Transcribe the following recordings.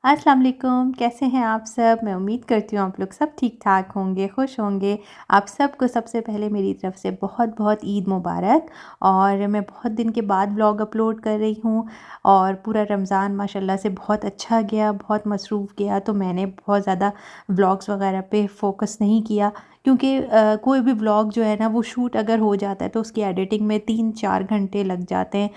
अस्सलाम वालेकुम, कैसे हैं आप सब? मैं उम्मीद करती हूँ आप लोग सब ठीक-ठाक होंगे, खुश होंगे। आप सबको सबसे पहले मेरी तरफ़ से बहुत-बहुत ईद मुबारक। और मैं बहुत दिन के बाद व्लॉग अपलोड कर रही हूँ और पूरा रमज़ान माशाल्लाह से बहुत अच्छा गया, बहुत मसरूफ़ गया, तो मैंने बहुत ज़्यादा व्लॉग्स वग़ैरह पे फ़ोकस नहीं किया क्योंकि कोई भी व्लॉग जो है ना वो शूट अगर हो जाता है तो उसकी एडिटिंग में 3-4 घंटे लग जाते हैं।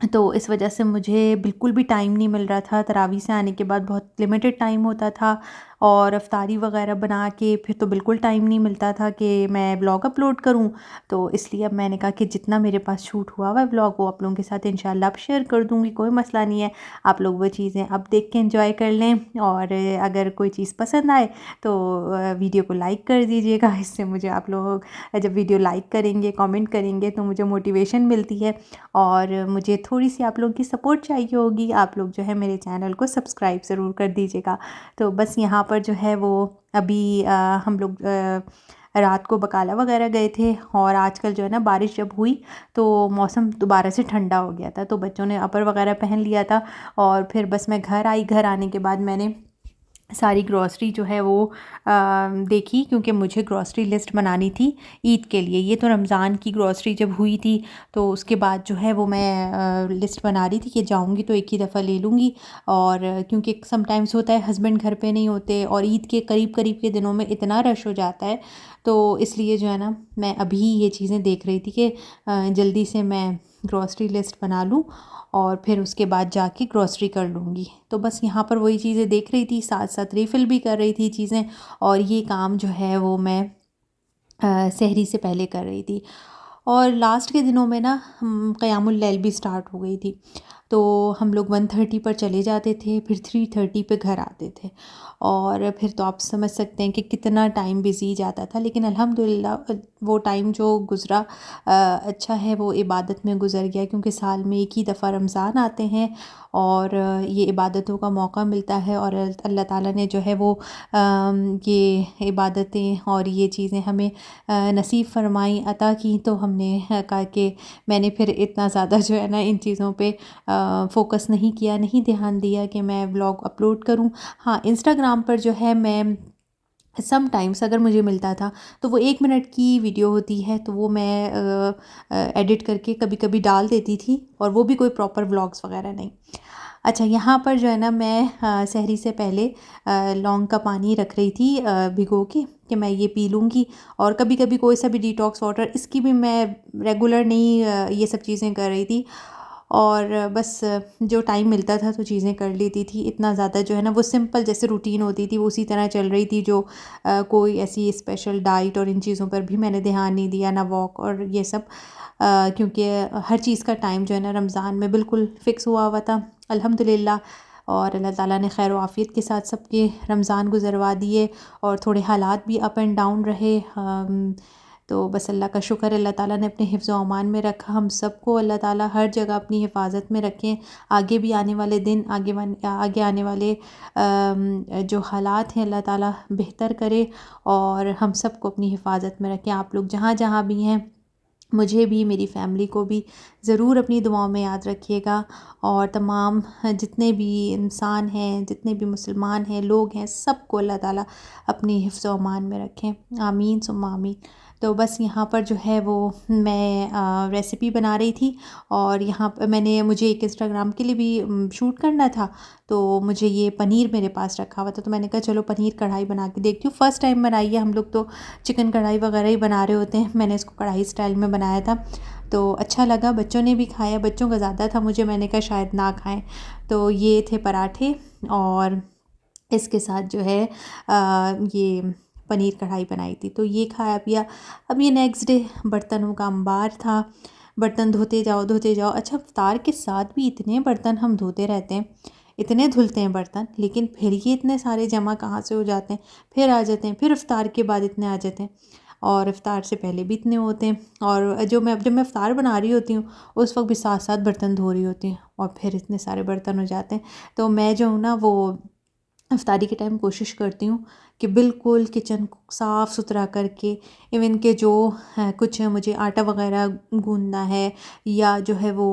तो इस वजह से मुझे बिल्कुल भी टाइम नहीं मिल रहा था। तरावी से आने के बाद बहुत लिमिटेड टाइम होता था और इफ्तारी वग़ैरह बना के फिर तो बिल्कुल टाइम नहीं मिलता था कि मैं व्लॉग अपलोड करूँ। तो इसलिए अब मैंने कहा कि जितना मेरे पास शूट हुआ हुआ है व्लॉग वो आप लोगों के साथ इंशाल्लाह अब शेयर कर दूँगी, कोई मसला नहीं है। आप लोग वो चीज़ें अब देख के एन्जॉय कर लें और अगर कोई चीज़ पसंद आए तो वीडियो को लाइक कर दीजिएगा। इससे मुझे आप लोग जब वीडियो लाइक करेंगे, कमेंट करेंगे तो मुझे मोटिवेशन मिलती है और मुझे थोड़ी-सी आप लोगों की सपोर्ट चाहिए होगी। आप लोग जो है मेरे चैनल को सब्सक्राइब ज़रूर कर दीजिएगा। तो बस यहाँ पर जो है वो अभी हम लोग रात को बकाला वगैरह गए थे और आजकल जो है ना बारिश जब हुई तो मौसम दोबारा से ठंडा हो गया था। तो बच्चों ने अपर वगैरह पहन लिया था और फिर बस मैं घर आई। घर आने के बाद मैंने सारी ग्रॉसरी जो है वो देखी क्योंकि मुझे ग्रॉसरी लिस्ट बनानी थी ईद के लिए। ये तो रमज़ान की ग्रॉसरी जब हुई थी तो उसके बाद जो है वो मैं लिस्ट बना रही थी कि जाऊंगी तो एक ही दफ़ा ले लूँगी। और क्योंकि समटाइम्स होता है हस्बैंड घर पे नहीं होते और ईद के करीब करीब के दिनों में इतना रश हो जाता है। तो इसलिए जो है ना मैं अभी ये चीज़ें देख रही थी कि जल्दी से मैं ग्रॉसरी लिस्ट बना लूँ और फिर उसके बाद जाके ग्रॉसरी कर लूँगी। तो बस यहाँ पर वही चीज़ें देख रही थी, साथ-साथ रीफ़िल भी कर रही थी चीज़ें और ये काम जो है वो मैं सहरी से पहले कर रही थी। और लास्ट के दिनों में ना क़यामुल लैल भी स्टार्ट हो गई थी। तो हम लोग 1:30 पर चले जाते थे, फिर 3:30 पे घर आते थे और फिर तो आप समझ सकते हैं कि कितना टाइम बिज़ी जाता था। लेकिन अल्हम्दुलिल्लाह वो टाइम जो गुज़रा अच्छा है वो इबादत में गुज़र गया क्योंकि साल में एक ही दफ़ा रमज़ान आते हैं और ये इबादतों का मौका मिलता है और अल्लाह ताला ने जो है वो ये इबादतें और ये चीज़ें हमें नसीब फ़रमाई, अता की। तो हमने कहा कि मैंने फिर इतना ज़्यादा जो है ना इन चीज़ों पे फ़ोकस नहीं किया, नहीं ध्यान दिया कि मैं व्लॉग अपलोड करूँ। हाँ, इंस्टाग्राम पर जो है मैं समटाइम्स अगर मुझे मिलता था तो वो 1 मिनट की वीडियो होती है तो वो मैं एडिट करके कभी-कभी डाल देती थी और वो भी कोई प्रॉपर व्लॉग्स वग़ैरह नहीं। अच्छा, यहाँ पर जो है ना मैं सहरी से पहले लौंग का पानी रख रही थी भिगो के कि मैं ये पी लूँगी। और कभी-कभी कोई सा भी डिटॉक्स वाटर इसकी भी मैं रेगुलर नहीं ये सब चीज़ें कर रही थी। और बस जो टाइम मिलता था तो चीज़ें कर लेती थी। इतना ज़्यादा जो है ना वो सिंपल जैसे रूटीन होती थी वो उसी तरह चल रही थी। जो कोई ऐसी स्पेशल डाइट और इन चीज़ों पर भी मैंने ध्यान नहीं दिया, ना वॉक और ये सब। क्योंकि हर चीज़ का टाइम जो है ना रमज़ान में बिल्कुल फ़िक्स हुआ हुआ था अल्हम्दुलिल्लाह। और अल्लाह ताला ने खैर आफ़ियत के साथ सबके रमज़ान गुज़रवा दिए और थोड़े हालात भी अप एंड डाउन रहे। तो बस अल्लाह का शुक्र, अल्लाह ताला ने अपने हिफ्ज़ व अमान में रखा। हम सबको अल्लाह ताला हर जगह अपनी हिफाज़त में रखें। आगे भी आने वाले दिन, आगे आने वाले जो हालात हैं अल्लाह ताला बेहतर करे और हम सबको अपनी हिफाज़त में रखें। आप लोग जहाँ-जहाँ भी हैं मुझे भी, मेरी फ़ैमिली को भी ज़रूर अपनी दुआओं में याद रखिएगा। और तमाम जितने भी इंसान हैं, जितने भी मुसलमान हैं, लोग हैं, सबको अल्लाह ताला अपनी हिफ्ज़ व अमान में रखें। आमीन सुम्मा आमीन। तो बस यहाँ पर जो है वो मैं रेसिपी बना रही थी और यहाँ पर मुझे एक इंस्टाग्राम के लिए भी शूट करना था। तो मुझे ये पनीर मेरे पास रखा हुआ था तो मैंने कहा चलो पनीर कढ़ाई बना के देखती हूँ। फ़र्स्ट टाइम बनाई है, हम लोग तो चिकन कढ़ाई वगैरह ही बना रहे होते हैं। मैंने इसको कढ़ाई स्टाइल में बनाया था तो अच्छा लगा, बच्चों ने भी खाया। बच्चों का ज़्यादा था, मुझे मैंने कहा शायद ना खाएं। तो ये थे पराठे और इसके साथ जो है ये पनीर कढ़ाई बनाई थी तो ये खाया पिया। अब ये नेक्स्ट डे बर्तनों का अंबार था, बर्तन धोते जाओ धोते जाओ। अच्छा, इफ्तार के साथ भी इतने बर्तन हम धोते रहते हैं, इतने धुलते हैं बर्तन, लेकिन फिर ये इतने सारे जमा कहाँ से हो जाते हैं, फिर आ जाते हैं, फिर इफ्तार के बाद इतने आ जाते हैं और इफ्तार से पहले भी इतने होते हैं। और जब मैं इफ्तार बना रही होती हूँ उस वक्त भी साथ साथ बर्तन धो रही होती हूँ और फिर इतने सारे बर्तन हो जाते हैं। तो मैं जो हूँ ना वो इफ्तारी के टाइम कोशिश करती हूँ कि बिल्कुल किचन को साफ़ सुथरा करके, इवन के जो है कुछ मुझे आटा वगैरह गूंदना है या जो है वो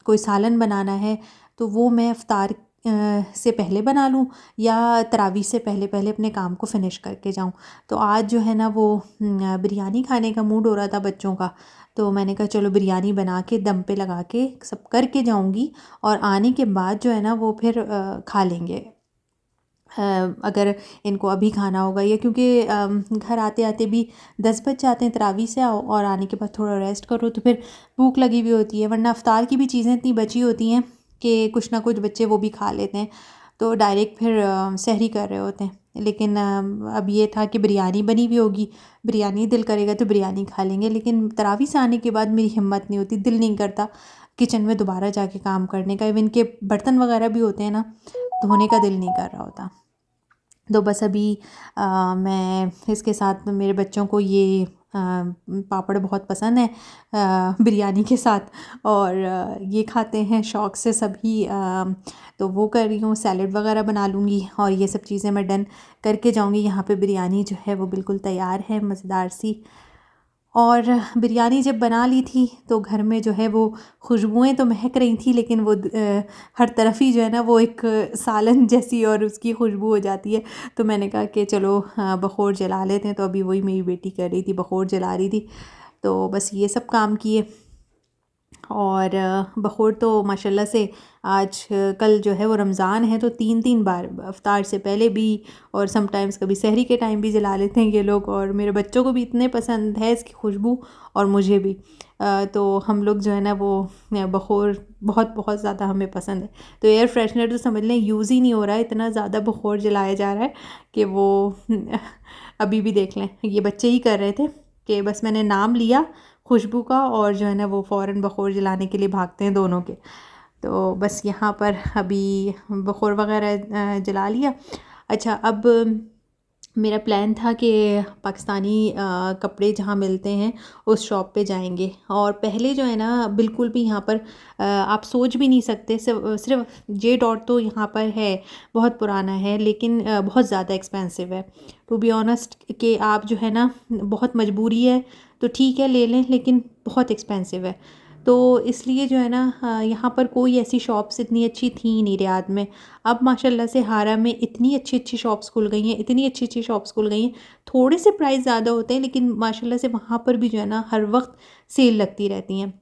कोई सालन बनाना है तो वो मैं इफ्तार से पहले बना लूँ या तरावी से पहले पहले अपने काम को फ़िनिश करके जाऊँ। तो आज जो है ना वो बिरयानी खाने का मूड हो रहा था बच्चों का, तो मैंने कहा चलो बिरयानी बना के दम पे लगा के सब करके जाऊँगी और आने के बाद जो है ना वो फिर खा लेंगे। अगर इनको अभी खाना होगा या क्योंकि घर आते आते भी 10 बज जाते हैं, तरावी से आओ और आने के बाद थोड़ा रेस्ट करो तो फिर भूख लगी हुई होती है, वरना अफ्तार की भी चीज़ें इतनी बची होती हैं कि कुछ ना कुछ बच्चे वो भी खा लेते हैं, तो डायरेक्ट फिर सहरी कर रहे होते हैं। लेकिन अब ये था कि बिरयानी बनी हुई होगी, बिरयानी दिल करेगा तो बिरयानी खा लेंगे, लेकिन तरावी से आने के बाद मेरी हिम्मत नहीं होती, दिल नहीं करता किचन में दोबारा जाके काम करने का। इवन के बर्तन वगैरह भी होते हैं ना, धोने का दिल नहीं कर रहा होता। तो बस अभी मैं इसके साथ मेरे बच्चों को ये पापड़ बहुत पसंद है बिरयानी के साथ, और ये खाते हैं शौक़ से सभी। तो वो कर रही हूँ, सैलेड वगैरह बना लूँगी और ये सब चीज़ें मैं डन करके जाऊँगी। यहाँ पे बिरयानी जो है वो बिल्कुल तैयार है, मज़ेदार सी। और बिरयानी जब बना ली थी तो घर में जो है वो खुशबुएँ तो महक रही थी, लेकिन वो हर तरफ ही जो है ना वो एक सालन जैसी और उसकी खुशबू हो जाती है। तो मैंने कहा कि चलो बखोर जला लेते हैं, तो अभी वही मेरी बेटी कर रही थी, बखोर जला रही थी। तो बस ये सब काम किए और बखोर तो माशाल्लाह से आज कल जो है वो रमज़ान है, तो 3-3 बार इफ्तार से पहले भी और समटाइम्स कभी सहरी के टाइम भी जला लेते हैं ये लोग, और मेरे बच्चों को भी इतने पसंद है इसकी खुशबू और मुझे भी। तो हम लोग जो है ना वो बखोर बहुत बहुत ज़्यादा हमें पसंद है। तो एयर फ्रेशनर तो समझ लें यूज़ ही नहीं हो रहा है, इतना ज़्यादा बखोर जलाया जा रहा है कि वो अभी भी देख लें, ये बच्चे ही कर रहे थे कि बस मैंने नाम लिया खुशबू का और जो है ना वो फ़ौरन बखोर जलाने के लिए भागते हैं दोनों के। तो बस यहाँ पर अभी बखोर वगैरह जला लिया। अच्छा, अब मेरा प्लान था कि पाकिस्तानी कपड़े जहाँ मिलते हैं उस शॉप पे जाएंगे, और पहले जो है ना बिल्कुल भी यहाँ पर आप सोच भी नहीं सकते, सिर्फ जे डॉट तो यहाँ पर है, बहुत पुराना है, लेकिन बहुत ज़्यादा एक्सपेंसिव है टू बी ऑनेस्ट। कि आप जो है ना बहुत मजबूरी है तो ठीक है ले लें, लेकिन बहुत एक्सपेंसिव है। तो इसलिए जो है ना यहाँ पर कोई ऐसी शॉप्स इतनी अच्छी थी नहीं रियाद में। अब माशाल्लाह से हारा में इतनी अच्छी अच्छी शॉप्स खुल गई हैं, इतनी अच्छी अच्छी शॉप्स खुल गई हैं। थोड़े से प्राइस ज़्यादा होते हैं, लेकिन माशाल्लाह से वहाँ पर भी जो है ना हर वक्त सेल लगती रहती हैं।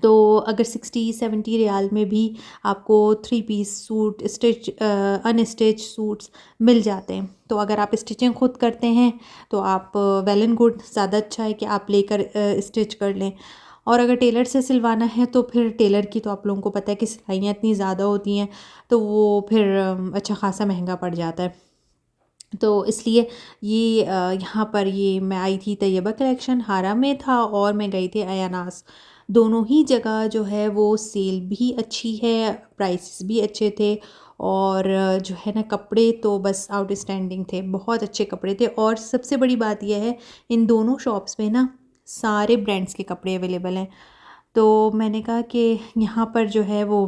तो अगर 60-70 रियाल में भी आपको 3 piece suit stitch unstitch suits मिल जाते हैं। तो अगर आप स्टिचिंग खुद करते हैं तो आप वेल एंड गुड, ज़्यादा अच्छा है कि आप लेकर स्टिच कर लें। और अगर टेलर से सिलवाना है तो फिर टेलर की तो आप लोगों को पता है कि सिलाइयाँ इतनी ज़्यादा होती हैं, तो वो फिर अच्छा खासा महंगा पड़ जाता है। तो इसलिए ये यहाँ पर ये मैं आई थी तैयबा कलेक्शन, हारा में था, और मैं गई थी अयानास। दोनों ही जगह जो है वो सेल भी अच्छी है, प्राइसेस भी अच्छे थे, और जो है ना कपड़े तो बस आउटस्टैंडिंग थे, बहुत अच्छे कपड़े थे। और सबसे बड़ी बात यह है, इन दोनों शॉप्स में ना सारे ब्रांड्स के कपड़े अवेलेबल हैं। तो मैंने कहा कि यहाँ पर जो है वो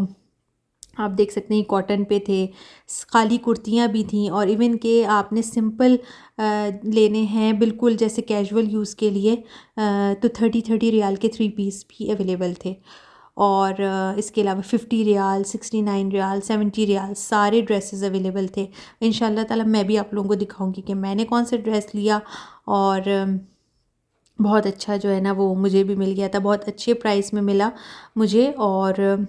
आप देख सकते हैं कॉटन पे थे, खाली कुर्तियाँ भी थीं, और इवन के आपने सिंपल लेने हैं बिल्कुल जैसे कैजुअल यूज़ के लिए तो 30-30 रियाल के 3 पीस भी अवेलेबल थे। और इसके अलावा 50 रियाल, 69 रियाल, 70 रियाल सारे ड्रेसेस अवेलेबल थे। इंशाल्लाह ताला मैं भी आप लोगों को दिखाऊंगी कि मैंने कौन सा ड्रेस लिया, और बहुत अच्छा जो है ना वो मुझे भी मिल गया था, बहुत अच्छे प्राइस में मिला मुझे। और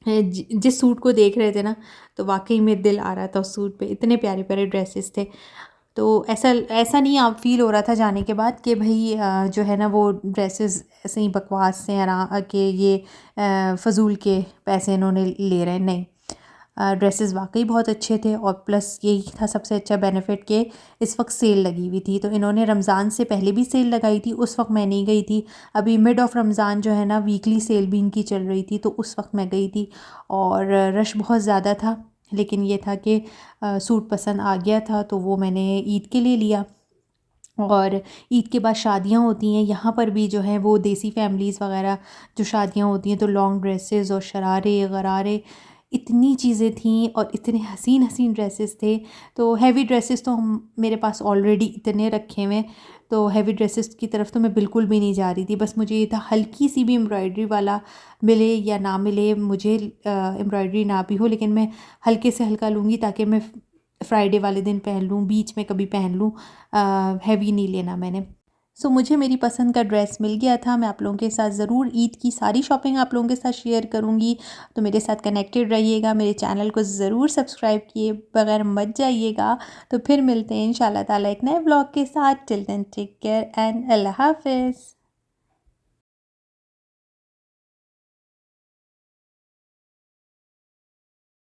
जिस सूट को देख रहे थे ना तो वाकई में दिल आ रहा था उस सूट पे, इतने प्यारे प्यारे ड्रेसेस थे। तो ऐसा ऐसा नहीं आप फील हो रहा था जाने के बाद कि भाई जो है ना वो ड्रेसेस ऐसे ही बकवास से आराम के ये फ़जूल के पैसे इन्होंने ले रहे हैं, नहीं। ड्रेसेस वाकई बहुत अच्छे थे, और प्लस यही था सबसे अच्छा बेनिफिट कि इस वक्त सेल लगी हुई थी। तो इन्होंने रमज़ान से पहले भी सेल लगाई थी, उस वक्त मैं नहीं गई थी। अभी मिड ऑफ रमज़ान जो है ना वीकली सेल भी इनकी चल रही थी, तो उस वक्त मैं गई थी, और रश बहुत ज़्यादा था। लेकिन ये था कि सूट पसंद आ गया था, तो वो मैंने ईद के लिए लिया। और ईद के बाद शादियां होती हैं यहाँ पर भी जो है वो देसी फैमिलीज़ वगैरह जो शादियां होती हैं, तो लॉन्ग ड्रेसेस और शरारे गरारे इतनी चीज़ें थीं और इतने हसीन हसीन ड्रेसेस थे। तो हैवी ड्रेसेस तो हम मेरे पास ऑलरेडी इतने रखे हुए हैं, तो हैवी ड्रेसेस की तरफ तो मैं बिल्कुल भी नहीं जा रही थी। बस मुझे ये था हल्की सी भी एम्ब्रॉयडरी वाला मिले या ना मिले, मुझे एम्ब्रॉयडरी ना भी हो, लेकिन मैं हल्के से हल्का लूँगी ताकि मैं फ्राइडे वाले दिन पहन लूँ, बीच में कभी पहन लूँ। हैवी नहीं लेना मैंने। सो मुझे मेरी पसंद का ड्रेस मिल गया था। मैं आप लोगों के साथ ज़रूर ईद की सारी शॉपिंग आप लोगों के साथ शेयर करूँगी। तो मेरे साथ कनेक्टेड रहिएगा, मेरे चैनल को ज़रूर सब्सक्राइब किए बगैर मत जाइएगा। तो फिर मिलते हैं इंशाल्लाह ताला एक नए व्लॉग के साथ। Till then take care and अल्लाह हाफ़िज़।